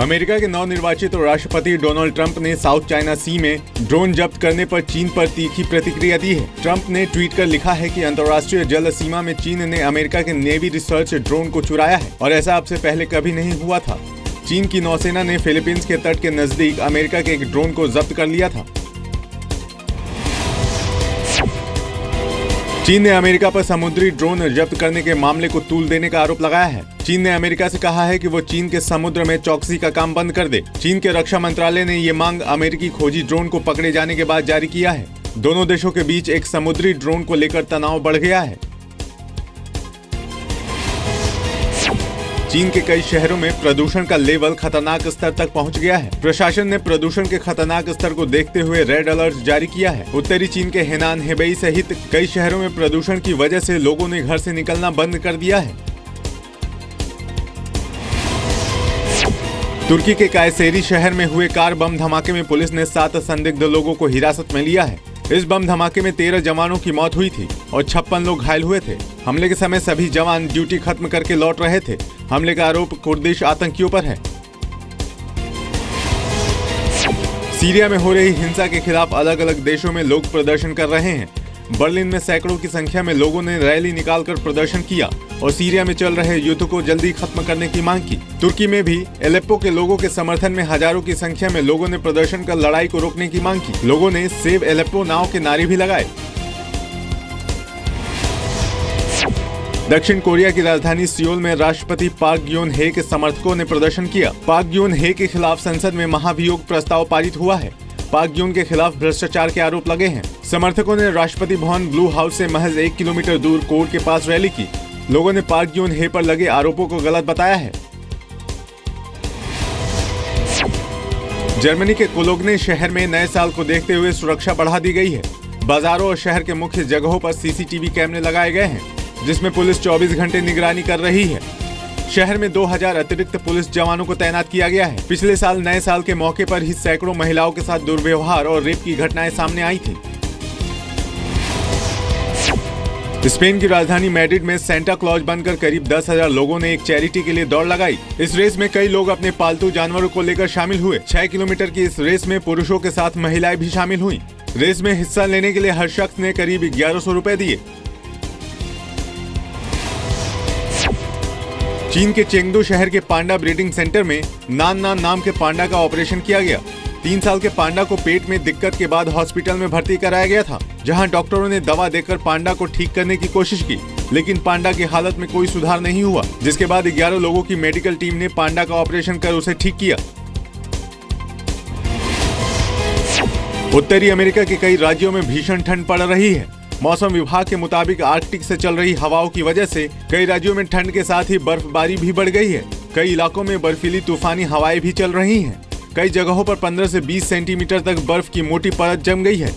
America के नवनिर्वाचित राष्ट्रपति डोनाल्ड ट्रंप ने साउथ चाइना सी में ड्रोन जब्त करने पर चीन पर तीखी प्रतिक्रिया दी है। ट्रंप ने ट्वीट कर लिखा है कि अंतर्राष्ट्रीय जल सीमा में चीन ने अमेरिका के नेवी रिसर्च ड्रोन को चुराया है और ऐसा अब से पहले कभी नहीं हुआ था। चीन की नौसेना ने फिलीपींस के तट के नजदीक अमेरिका के एक ड्रोन को जब्त कर लिया था। चीन ने अमेरिका पर समुद्री ड्रोन जब्त करने के मामले को तूल देने का आरोप लगाया है। चीन ने अमेरिका से कहा है कि वो चीन के समुद्र में चौकसी का काम बंद कर दे। चीन के रक्षा मंत्रालय ने ये मांग अमेरिकी खोजी ड्रोन को पकड़े जाने के बाद जारी किया है। दोनों देशों के बीच एक समुद्री ड्रोन को लेकर तनाव बढ़ गया है। चीन के कई शहरों में प्रदूषण का लेवल खतरनाक स्तर तक पहुंच गया है। प्रशासन ने प्रदूषण के खतरनाक स्तर को देखते हुए रेड अलर्ट जारी किया है। उत्तरी चीन के हेनान, हेबेई सहित कई शहरों में प्रदूषण की वजह से लोगों ने घर से निकलना बंद कर दिया है। तुर्की के कायसेरी शहर में हुए कार बम धमाके में पुलिस ने 7 संदिग्ध लोगों को हिरासत में लिया है। इस बम धमाके में 13 जवानों की मौत हुई थी और 56 लोग घायल हुए थे। हमले के समय सभी जवान ड्यूटी खत्म करके लौट रहे थे। हमले का आरोप कुर्दिश आतंकियों पर है। सीरिया में हो रही हिंसा के खिलाफ अलग अलग देशों में लोग प्रदर्शन कर रहे हैं। बर्लिन में सैकड़ों की संख्या में लोगों ने रैली निकालकर प्रदर्शन किया और सीरिया में चल रहे युद्ध को जल्दी खत्म करने की मांग की। तुर्की में भी एलेप्पो के लोगों के समर्थन में हजारों की संख्या में लोगों ने प्रदर्शन कर लड़ाई को रोकने की मांग की। लोगों ने सेव एलेप्पो नाव के नारे भी लगाए। दक्षिण कोरिया की राजधानी सियोल में राष्ट्रपति पार्क ग्योन हे के समर्थकों ने प्रदर्शन किया। पार्क ग्योन हे के खिलाफ संसद में महाभियोग प्रस्ताव पारित हुआ है। पार्क ग्योन के खिलाफ भ्रष्टाचार के आरोप लगे हैं। समर्थकों ने राष्ट्रपति भवन ब्लू हाउस से महज 1 किलोमीटर दूर कोर्ट के पास रैली की। लोगों ने पार्क ग्योन हे पर लगे आरोपों को गलत बताया है। जर्मनी के कोलोग्ने शहर में नए साल को देखते हुए सुरक्षा बढ़ा दी गई है। बाजारों और शहर के मुख्य जगहों पर सीसीटीवी कैमरे लगाए गए हैं, जिसमें पुलिस 24 घंटे निगरानी कर रही है। शहर में 2000 अतिरिक्त पुलिस जवानों को तैनात किया गया है। पिछले साल नए साल के मौके पर ही सैकड़ों महिलाओं के साथ दुर्व्यवहार और रेप की घटनाएं सामने आई थी। स्पेन की राजधानी मैड्रिड में सेंटा क्लॉज बनकर करीब 10,000 लोगों ने एक चैरिटी के लिए दौड़ लगाई। इस रेस में कई लोग अपने पालतू जानवरों को लेकर शामिल हुए। 6 किलोमीटर की इस रेस में पुरुषों के साथ महिलाएं भी शामिल हुई। रेस में हिस्सा लेने के लिए हर शख्स ने करीब 1100 रुपए दिए। चीन के चेंगडू शहर के पांडा ब्रीडिंग सेंटर में नान नाम के पांडा का ऑपरेशन किया गया। 3 साल के पांडा को पेट में दिक्कत के बाद हॉस्पिटल में भर्ती कराया गया था, जहां डॉक्टरों ने दवा देकर पांडा को ठीक करने की कोशिश की, लेकिन पांडा की हालत में कोई सुधार नहीं हुआ, जिसके बाद 11 लोगों की मेडिकल टीम ने पांडा का ऑपरेशन कर उसे ठीक किया। उत्तरी अमेरिका के कई राज्यों में भीषण ठंड पड़ रही है। मौसम विभाग के मुताबिक आर्कटिक से चल रही हवाओं की वजह से कई राज्यों में ठंड के साथ ही बर्फबारी भी बढ़ गई है। कई इलाकों में बर्फीली तूफानी हवाएं भी चल रही हैं। कई जगहों पर 15 से 20 सेंटीमीटर तक बर्फ की मोटी परत जम गई है।